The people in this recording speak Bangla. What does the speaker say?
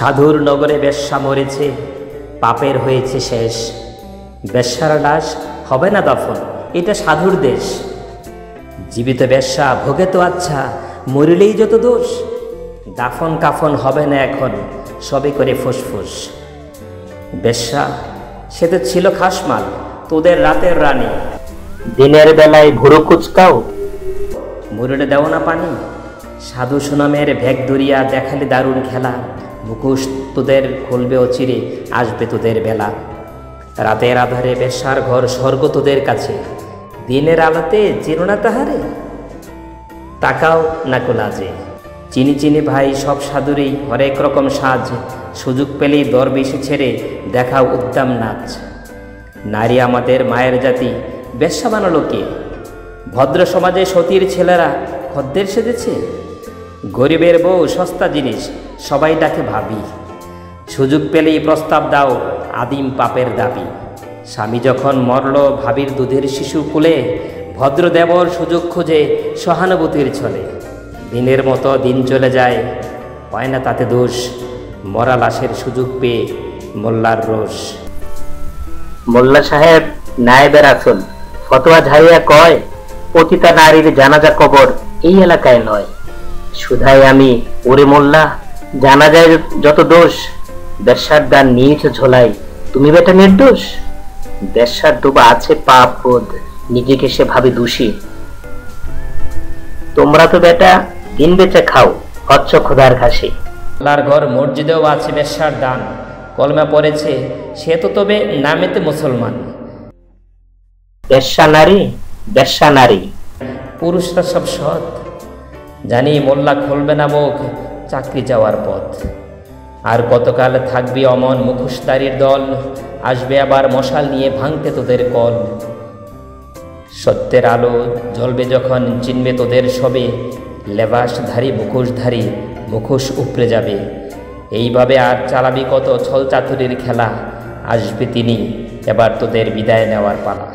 সাধুর নগরে বেশ্যা মরেছে, পাপের হয়েছে শেষ। বেশ্যার লাশ হবে না দফন, এটা সাধুর দেশ। জীবিত বেশ্যা ভোগে তো আচ্ছা, মরিলেই যত দোষ। দাফন কাফন হবে না এখন, সবে করে ফুসফুস। বেশ্যা সে তো ছিল খাসমাল, তোদের রাতের রানী। দিনের বেলায় ভুরু কুচকাও, মরিলে দেও না পানি। সাধু সুনামের ভেগ দরিয়া দেখালে দারুণ খেলা। মুখোশ তোদের খুলবে অচিরে, আসবে তোদের বেলা। রাতের আধারে বেশ্যার ঘর স্বর্গ তোদের কাছে। দিনের আলোতে চিনো না তাহারে, তাকাও না কোলাজে। চিনি চিনি ভাই সব সাধুরই হরেক রকম সাজ। সুযোগ পেলেই দরবেশি ছেড়ে দেখাও উদ্দাম নাচ। নারী আমাদের মায়ের জাতি, বেশ্যা বানালো কে? ভদ্র সমাজে সতীর ছেলেরা খদ্দের সেজেছে। গরিবের বউ সস্তা জিনিস, সবাই ডাকে ভাবি। সুযোগ পেলেই প্রস্তাব দাও, আদিম পাপের দাবি। স্বামী যখন মরল ভাবির দুধের শিশু কুলে, ভদ্র দেবর সুযোগ খোঁজে সহানুভূতির ছলে। দিনের মতো দিন চলে যায়, হয় না তাতে দোষ। মরা লাশের সুযোগ পেয়ে মোল্লার রোষ। মোল্লা সাহেব নায়েবের আসল, ফতোয়া ঝাড়িয়া কয়, পতিতা নারীর জানাজা কবর এই এলাকায় নয়। শুধাই আমি, ওরে মোল্লা, জানাজায় যত দোষ। বেশ্যার দান নিয়েছ ঝোলাই, তুমি বেটা নির্দোষ। বেশ্যার ডোবা আছে পাপ বোধ, নিজেকে সে ভাবে দোষী। তোমরা তো বেটা দিন বেচে খাও, হচ্ছ খোদার ঘাসে। আল্লাহর ঘর মসজিদেও আছে বেশ্যার দান। কলমা পড়েছে সে তো তবে নামেতে মুসলমান। বেশ্যা নারী, বেশ্যা নারী, পুরুষরা সব সৎ। জানি মোল্লা খুলবে না মুখ, চাকরি যাওয়ার পথ। আর কতকাল থাকবি অমন মুখোশধারীর দল, আসবে আবার মশাল নিয়ে ভাঙতে তোদের কল। সত্যের আলো জ্বলবে যখন চিনবে তোদের সবে, লেবাসধারী মুখোশধারী মুখোশ উপড়ে যাবে। এইভাবে আর চালাবি কত ছল চাতুরির খেলা, আসবে তিনি এবার তোদের বিদায় নেওয়ার পালা।